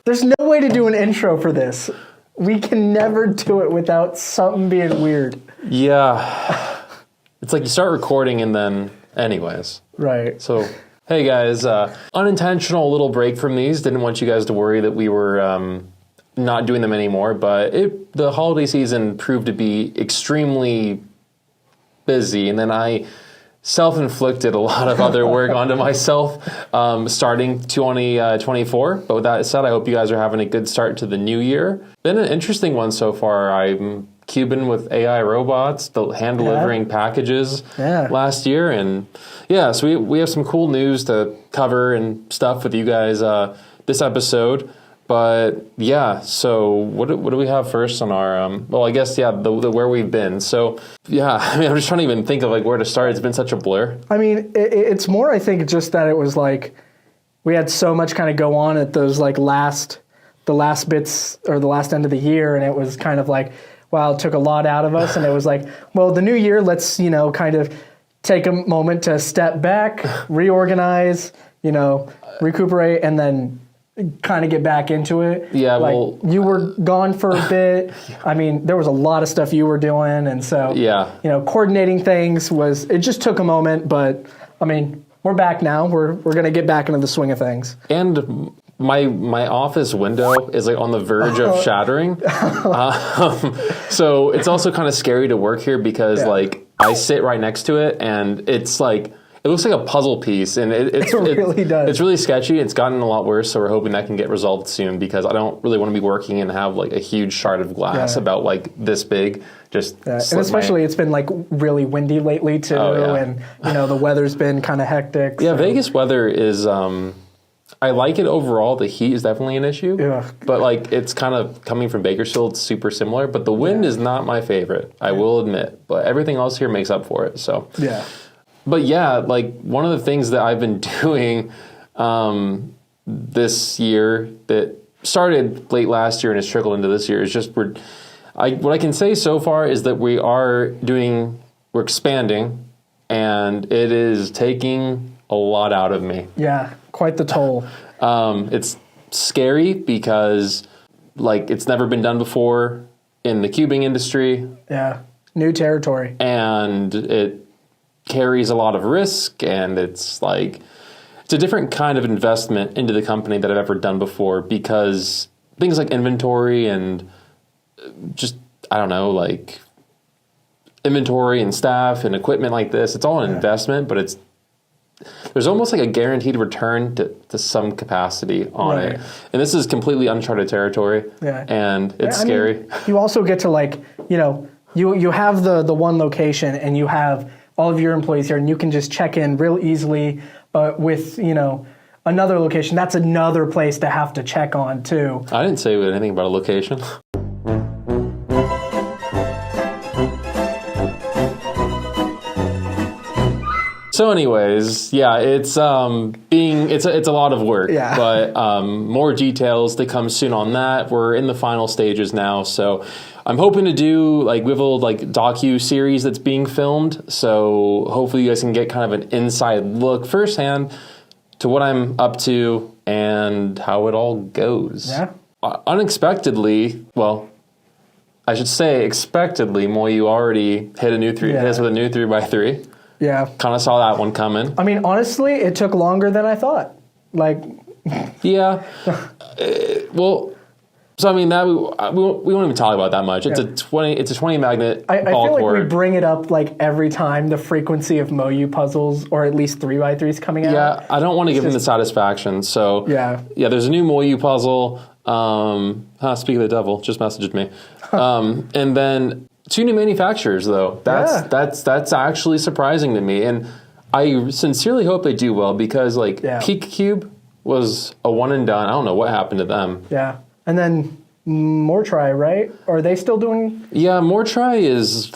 There's no way to do an intro for this. We can never do it without something being weird. Yeah. It's like you start recording and then anyways. Right. So, hey guys, unintentional little break from these. Didn't want you guys to worry that we were not doing them anymore, but the holiday season proved to be extremely busy, and then I self-inflicted a lot of other work onto myself starting 2024. But with that said, I hope you guys are having a good start to the new year. Been an interesting one so far. I'm cubing with AI robots, hand delivering packages last year. And yeah, so we have some cool news to cover and stuff with you guys this episode. But yeah, so what do we have first on our, well, I guess, the where we've been. So yeah, I mean, I'm just trying to even think of like where to start. It's been such a blur. I mean, it's more, I think, just that it was like, we had so much kind of go on at those like the last bits or the last end of the year. And it was kind of like, wow, it took a lot out of us. And it was like, well, the new year, let's, kind of take a moment to step back, reorganize, recuperate, and then kind of get back into it. Yeah, like, well, you were gone for a bit. I mean, there was a lot of stuff you were doing, and so coordinating things it just took a moment, but I mean, we're back now. We're gonna get back into the swing of things. And my office window is like on the verge of shattering. So it's also kind of scary to work here because like I sit right next to it, and it's like, it looks like a puzzle piece, and it really does. It's really sketchy. It's gotten a lot worse, so we're hoping that can get resolved soon, because I don't really want to be working and have like a huge shard of glass about like this big. Just and especially it's been like really windy lately too, and the weather's been kind of hectic. Yeah, so. Vegas weather is. I like it overall. The heat is definitely an issue, but like it's kind of coming from Bakersfield. It's super similar, but the wind is not my favorite. I will admit, but everything else here makes up for it. So yeah. But yeah, like one of the things that I've been doing this year that started late last year and has trickled into this year is just what I can say so far is that we're expanding, and it is taking a lot out of me. Yeah, quite the toll. It's scary because like it's never been done before in the cubing industry. Yeah, new territory. And it carries a lot of risk, and it's a different kind of investment into the company that I've ever done before, because things like inventory and just, I don't know, like inventory and staff and equipment like this, it's all an investment, but there's almost like a guaranteed return to some capacity on it. And this is completely uncharted territory, and it's scary. Mean, you also get to you have the one location, and you have all of your employees here, and you can just check in real easily. But with, another location, that's another place to have to check on too. I didn't say anything about a location. So anyways, yeah, it's a lot of work, but more details to come soon on that. We're in the final stages now, so I'm hoping to do we have a little docu series that's being filmed, so hopefully you guys can get kind of an inside look firsthand to what I'm up to and how it all goes. Yeah. Unexpectedly, well, I should say expectedly, Moyu already hit us with a new 3x3. Yeah. Kind of saw that one coming. I mean, honestly, it took longer than I thought. Yeah. Well, so I mean, that we won't even talk about that much. It's a 20 magnet. I feel like we bring it up every time, the frequency of Moyu puzzles, or at least 3x3s coming out. Yeah, I don't want to give them the satisfaction. So yeah, there's a new Moyu puzzle. Speak of the devil, just messaged me. And then 2 new manufacturers, though. That's actually surprising to me, and I sincerely hope they do well, because Peak Cube was a one and done. I don't know what happened to them. Yeah, and then Moretry, right? Are they still doing? Yeah, Moretry is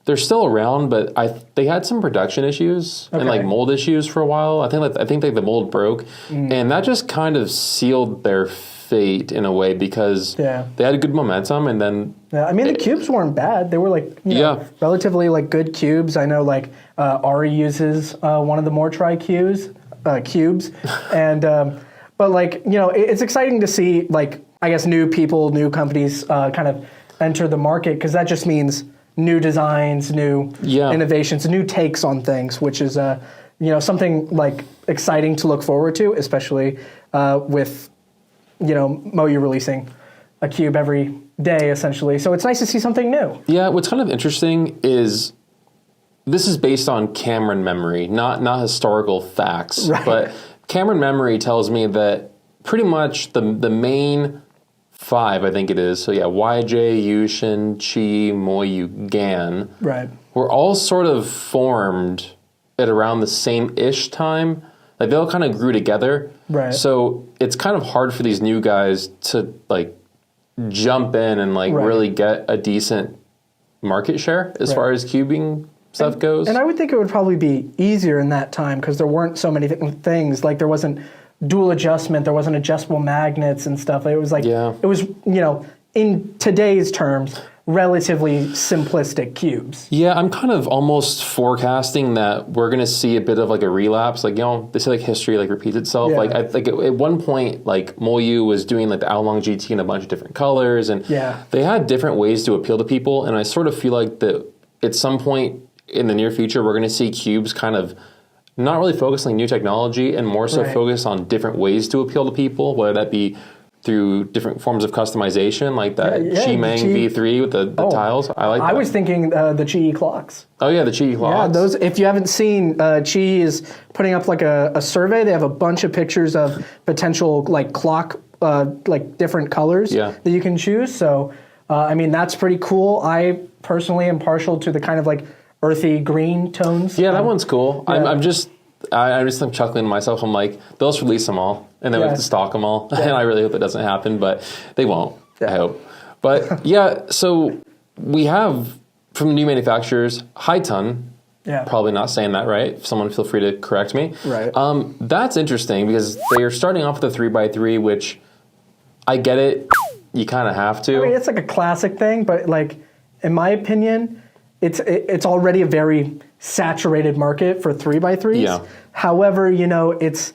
they're still around, but they had some production issues and mold issues for a while. I think the mold broke, and that just kind of sealed their fate in a way, because they had a good momentum, and then I mean the cubes weren't bad. They were relatively good cubes. I know Ari uses one of the Moretry cubes. cubes, and but like it's exciting to see like I guess new people, new companies kind of enter the market because that just means new designs, new innovations, new takes on things, which is something like exciting to look forward to, especially with Moyu releasing a cube every day essentially. So it's nice to see something new. Yeah, what's kind of interesting is this is based on Cameron memory, not historical facts, right. But Cameron memory tells me that pretty much the main 5, I think it is. So yeah, YJ, Yushin, QiYi, Moyu, Gan. Right. Were all sort of formed at around the same-ish time. Like they all kind of grew together. Right. So it's kind of hard for these new guys to like jump in and like really get a decent market share as far as cubing stuff goes. And I would think it would probably be easier in that time because there weren't so many things. Like there wasn't dual adjustment, there wasn't adjustable magnets and stuff. It was like, it was, in today's terms, relatively simplistic cubes. Yeah, I'm kind of almost forecasting that we're going to see a bit of like a relapse. Like, they say like history like repeats itself. Yeah. Like I think at one point, like Moyu was doing like the Oolong GT in a bunch of different colors and they had different ways to appeal to people. And I sort of feel like that at some point in the near future, we're going to see cubes kind of not really focusing on new technology and more so focus on different ways to appeal to people, whether that be through different forms of customization, like that Qimeng V3 with the tiles. I like that. I was thinking the QiYi clocks. Oh yeah, the QiYi clocks. Yeah, those. If you haven't seen, QiYi is putting up like a survey. They have a bunch of pictures of potential like clock, like different colors that you can choose. So, I mean, that's pretty cool. I personally am partial to the kind of like earthy green tones. Yeah, that one's cool. Yeah. I'm just chuckling to myself. I'm like, they'll just release them all, and then we have to stock them all. And I really hope that doesn't happen, but they won't. I hope. But yeah, so we have from new manufacturers, Haitun. Yeah. Probably not saying that right. Someone feel free to correct me. Right. That's interesting because they are starting off with a 3x3, which I get it. You kind of have to. I mean, it's like a classic thing, but like in my opinion, it's already a very saturated market for 3x3s. Yeah. However, it's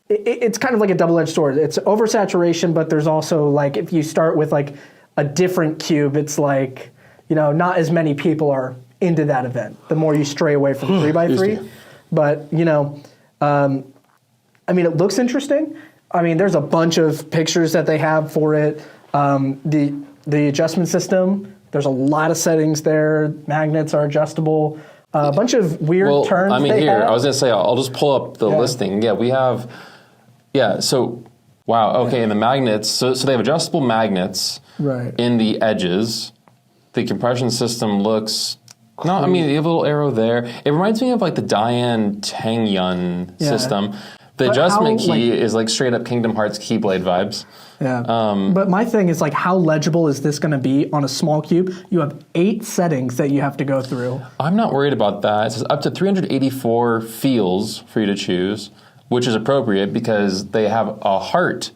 kind of like a double-edged sword. It's oversaturation, but there's also like if you start with like a different cube, it's like not as many people are into that event. The more you stray away from 3x3, but I mean, it looks interesting. I mean, there's a bunch of pictures that they have for it. The adjustment system. There's a lot of settings there. Magnets are adjustable. A bunch of weird turns. I mean, I was going to say, I'll just pull up the listing. Yeah, we have. Yeah. So, wow. Okay, and the magnets. So they have adjustable magnets. Right. In the edges. The compression system looks. Cool. No, I mean, you have a little arrow there. It reminds me of like the Diane Tangyun system. The adjustment key is like straight up Kingdom Hearts Keyblade vibes. Yeah. But my thing is like, how legible is this going to be on a small cube? You have 8 settings that you have to go through. I'm not worried about that. It says up to 384 feels for you to choose, which is appropriate because they have a heart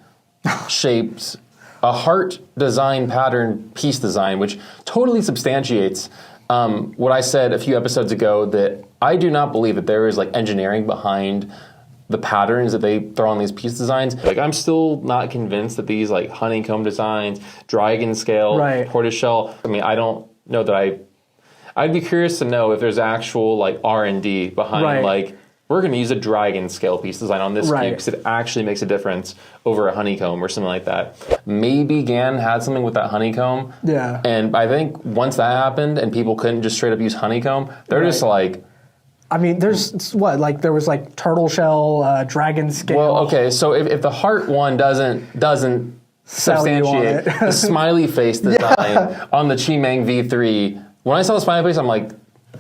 shaped, a heart design pattern piece design, which totally substantiates what I said a few episodes ago, that I do not believe that there is like engineering behind the patterns that they throw on these piece designs. Like, I'm still not convinced that these like honeycomb designs, dragon scale, tortoiseshell. I mean, I don't know that I'd be curious to know if there's actual like R&D behind like, we're going to use a dragon scale piece design on this cube because it actually makes a difference over a honeycomb or something like that. Maybe Gan had something with that honeycomb. Yeah. And I think once that happened and people couldn't just straight up use honeycomb, they're just like, I mean, there's there was like turtle shell, dragon scale. Well, okay, so if the heart one doesn't substantiate the smiley face design on the Qimeng V3, when I saw the smiley face, I'm like,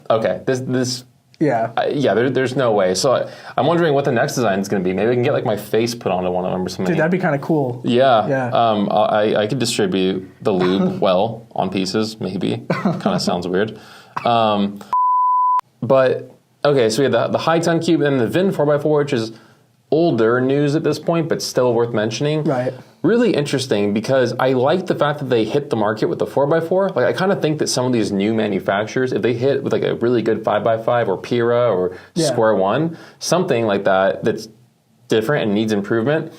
okay, this there's no way. So I'm wondering what the next design is going to be. Maybe I can get like my face put onto one of them or something. Dude, that'd be kind of cool. Yeah. I could distribute the lube well on pieces, maybe. Kind of sounds weird. But okay, so we have the Haitun Cube and the Vin 4x4, which is older news at this point, but still worth mentioning. Right. Really interesting because I like the fact that they hit the market with the 4x4. Like, I kind of think that some of these new manufacturers, if they hit with like a really good 5x5 or Pira or Square One, something like that's different and needs improvement,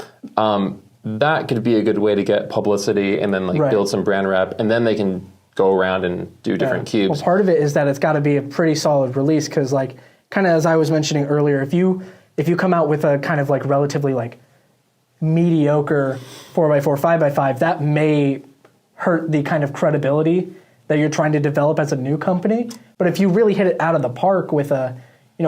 that could be a good way to get publicity and then build some brand rep, and then they can go around and do different cubes. Well, part of it is that it's got to be a pretty solid release because, kind of as I was mentioning earlier, if you come out with a kind of relatively mediocre 4x4, 5x5, that may hurt the kind of credibility that you're trying to develop as a new company. But if you really hit it out of the park with a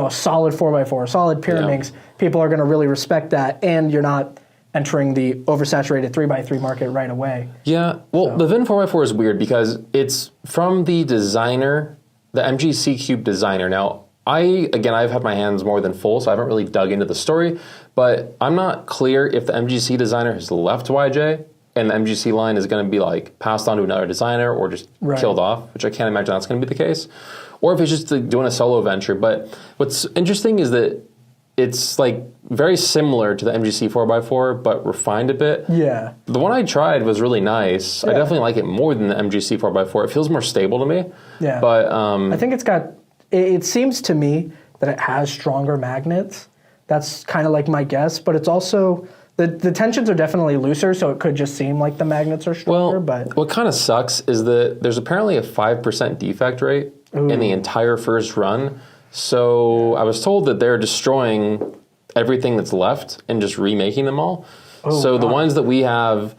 solid 4x4, a solid Pyraminx, people are going to really respect that, and you're not entering the oversaturated 3x3 market right away. Yeah, well, the Vin 4x4 is weird because it's from the designer, the MGC Cube designer. Now, I've had my hands more than full, so I haven't really dug into the story, but I'm not clear if the MGC designer has left YJ and the MGC line is going to be passed on to another designer or just killed off, which I can't imagine that's going to be the case, or if it's just doing a solo venture. But what's interesting is that it's very similar to the MGC 4x4, but refined a bit. Yeah. The one I tried was really nice. Yeah. I definitely like it more than the MGC 4x4. It feels more stable to me. Yeah. But I think it seems to me that it has stronger magnets. That's kind of my guess, but it's also, the tensions are definitely looser, so it could just seem like the magnets are stronger. But what kind of sucks is that there's apparently a 5% defect rate in the entire first run. So I was told that they're destroying everything that's left and just remaking them all. The ones that we have,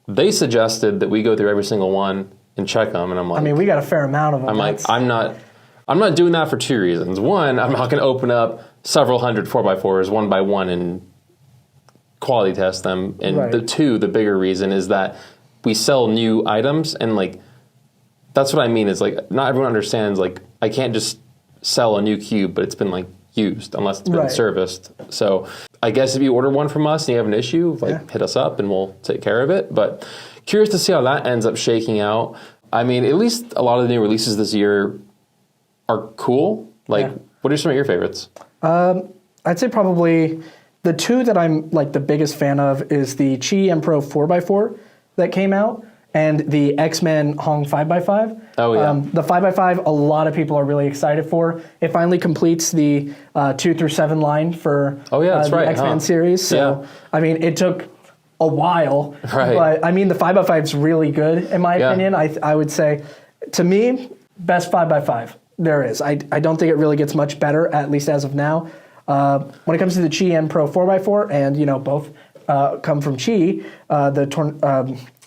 they suggested that we go through every single one and check them, and I'm like, we got a fair amount of them. I'm not doing that for two reasons. One, I'm not going to open up several hundred 4x4s one by one and quality test them. And the bigger reason is that we sell new items, and that's what I mean is not everyone understands I can't just sell a new cube, but it's been used unless it's been serviced. So I guess if you order one from us and you have an issue, hit us up and we'll take care of it. But curious to see how that ends up shaking out. At least a lot of the new releases this year are cool. What are some of your favorites? I'd say probably the two that I'm the biggest fan of is the QiYi M-Pro 4x4 that came out, and the X-Men Hong 5x5. Oh, yeah. The 5x5, a lot of people are really excited for. It finally completes the 2 through 7 line for the X-Men series. So, it took a while. Right. But, the 5x5 is really good, in my opinion. I would say, to me, best 5x5 there is. I don't think it really gets much better, at least as of now. When it comes to the QiYi M-Pro 4x4, and, both come from QiYi,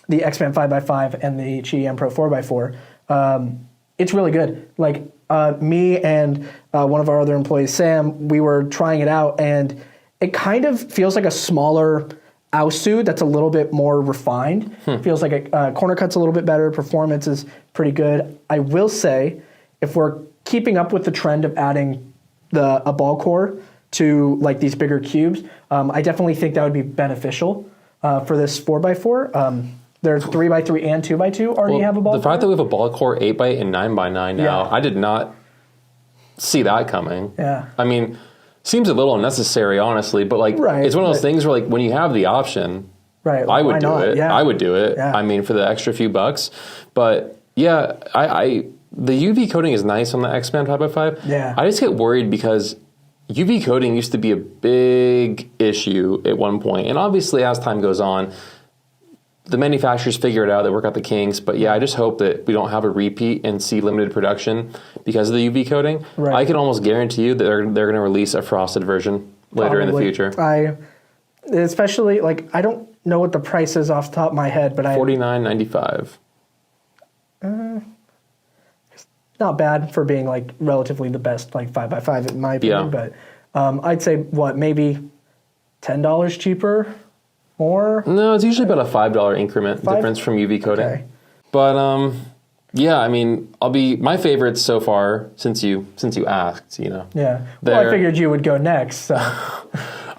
the X-Men 5x5 and the QiYi M-Pro 4x4, it's really good. Me and one of our other employees, Sam, we were trying it out, and it kind of feels like a smaller Aosu that's a little bit more refined. Feels like a corner cut's a little bit better. Performance is pretty good. I will say, if we're keeping up with the trend of adding a ball core to these bigger cubes, I definitely think that would be beneficial for this 4x4. There's 3x3 and 2x2 already have a ball core. The fact that we have a ball core 8x8 and 9x9 now, I did not see that coming. Yeah. Seems a little unnecessary, honestly, but it's one of those things where when you have the option, I would do it. Yeah. I would do it. Yeah. For the extra few bucks. But yeah, the UV coating is nice on the X-Men 5x5. Yeah. I just get worried because UV coating used to be a big issue at one point, and obviously as time goes on, the manufacturers figure it out, they work out the kinks, but I just hope that we don't have a repeat and see limited production because of the UV coating. Right. I can almost guarantee you that they're going to release a frosted version later in the future. Especially, I don't know what the price is off the top of my head, but $49.95. It's not bad for being, relatively the best, 5x5 in my opinion, but I'd say, maybe $10 cheaper? More? No, it's usually about a $5 increment difference from UV coating. Okay. But I'll be my favorites so far since you asked. Yeah. Well, I figured you would go next. So.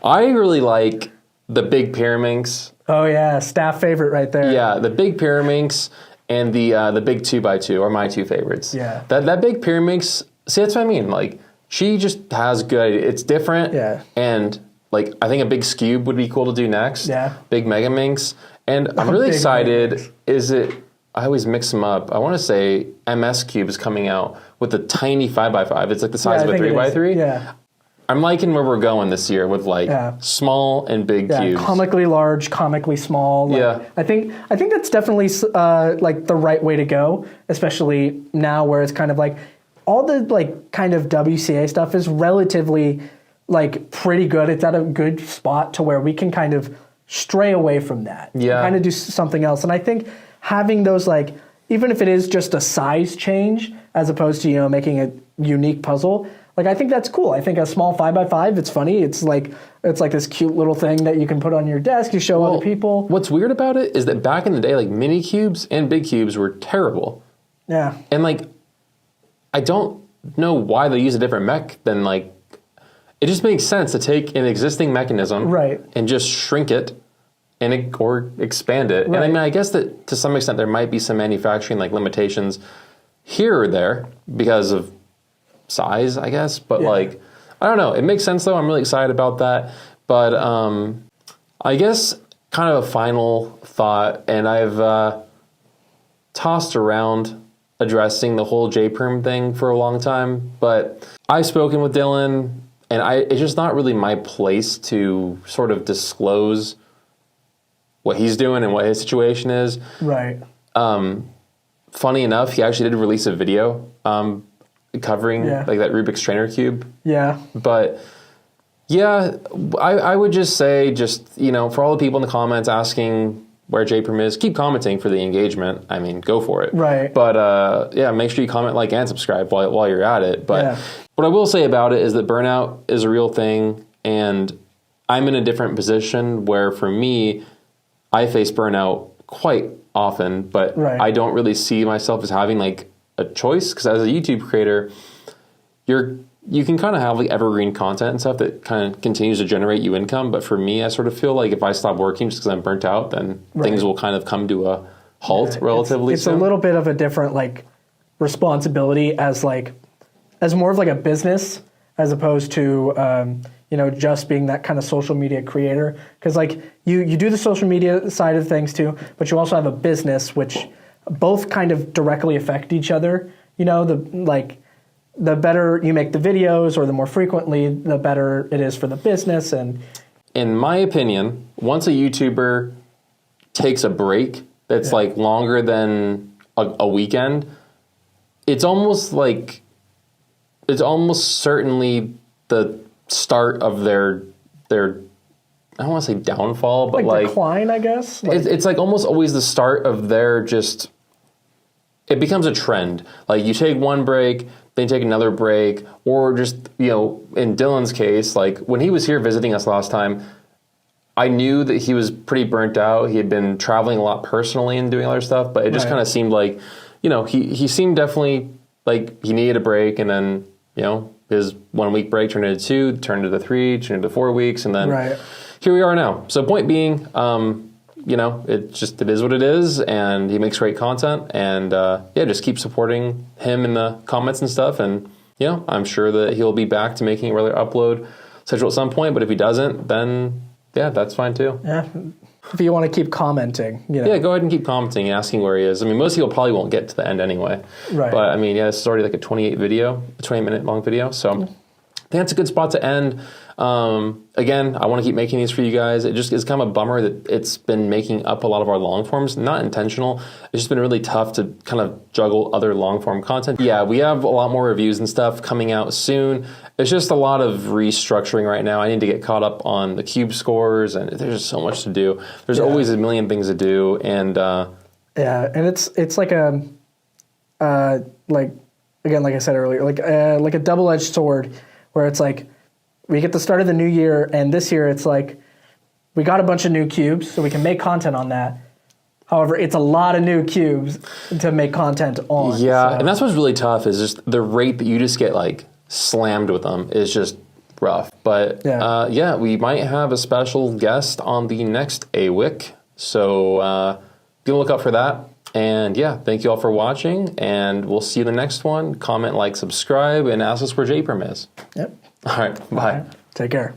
I really like the big Pyraminx. Oh yeah, staff favorite right there. Yeah, the big Pyraminx and the big 2x2 are my two favorites. Yeah. That big Pyraminx. See, that's what I mean. She just has good. It's different. Yeah. And I think a big Cube would be cool to do next. Yeah. Big Megaminx. And I'm really excited. I always mix them up. I want to say MS Cube is coming out with a tiny 5x5. It's the size of a 3x3. Yeah. I'm liking where we're going this year with like small and big cubes. Comically large, comically small. Like, I think that's definitely like the right way to go, especially now where it's kind of like all the like kind of WCA stuff is relatively like pretty good. It's at a good spot to where we can kind of stray away from that. Yeah. Kind of do something else. And I think having those like, even if it is just a size change as opposed to, you know, making a unique puzzle, like, I think that's cool. I think a small 5x5, it's funny. It's like this cute little thing that you can put on your desk. You show other people. What's weird about it is that back in the day, like mini cubes and big cubes were terrible. Yeah. And like, I don't know why they use a different mech than like, it just makes sense to take an existing mechanism and just shrink it or expand it. Right. And I mean, I guess that to some extent there might be some manufacturing like limitations here or there because of size, I guess, but like, I don't know. It makes sense though. I'm really excited about that. But I guess kind of a final thought, and I've tossed around addressing the whole JPERM thing for a long time, but I've spoken with Dylan, and it's just not really my place to sort of disclose what he's doing and what his situation is. Right. Funny enough, he actually did release a video covering like that Rubik's Trainer Cube. Yeah. But yeah, I would just say, just, you know, for all the people in the comments asking where JPERM is, keep commenting for the engagement. I mean, go for it. Right. But yeah, make sure you comment, like, and subscribe while you're at it. But what I will say about it is that burnout is a real thing, and I'm in a different position where, for me, I face burnout quite often, but I don't really see myself as having like a choice, because as a YouTube creator, you can kind of have like evergreen content and stuff that kind of continues to generate you income. But for me, I sort of feel like if I stop working just because I'm burnt out, then things will kind of come to a halt relatively it's soon. A little bit of a different like responsibility as more of like a business as opposed to you know, just being that kind of social media creator. Because like you do the social media side of things too, but you also have a business which both kind of directly affect each other. You know, the better you make the videos or the more frequently, the better it is for the business. And in my opinion, once a YouTuber takes a break that's like longer than a weekend, it's almost certainly the start of their I don't want to say downfall, but like decline, I guess. It's like almost always the start of their just. It becomes a trend. Like you take one break, then you take another break, or just, you know, in Dylan's case, like when he was here visiting us last time, I knew that he was pretty burnt out. He had been traveling a lot personally and doing other stuff, but it just kind of seemed like, you know, he seemed definitely like he needed a break, and then, you know, his 1 week break turned into 2, turned into 3, turned into 4 weeks, and then here we are now. So point being, you know, it is what it is, and he makes great content, and just keep supporting him in the comments and stuff, and, you know, I'm sure that he'll be back to making a regular upload schedule at some point, but if he doesn't, then, yeah, that's fine too. Yeah, if you want to keep commenting, you know. Yeah, go ahead and keep commenting and asking where he is. I mean, most people probably won't get to the end anyway. Right. But, I mean, yeah, this is already like a 28-minute long video, so I think that's a good spot to end. Again, I want to keep making these for you guys. It just is kind of a bummer that it's been making up a lot of our long forms. Not intentional. It's just been really tough to kind of juggle other long form content. Yeah, we have a lot more reviews and stuff coming out soon. It's just a lot of restructuring right now. I need to get caught up on the cube scores, and there's just so much to do. There's always a million things to do, and and it's like a like I said earlier, like a double-edged sword, where it's like we get the start of the new year, and this year it's like we got a bunch of new cubes, so we can make content on that. However, it's a lot of new cubes to make content on. Yeah, so. And that's what's really tough, is just the rate that you just get like slammed with them is just rough. But we might have a special guest on the next AWIC, so be on the lookout for that. And yeah, thank you all for watching, and we'll see you in the next one. Comment, like, subscribe, and ask us where JPERM is. Yep. All right, bye. Take care.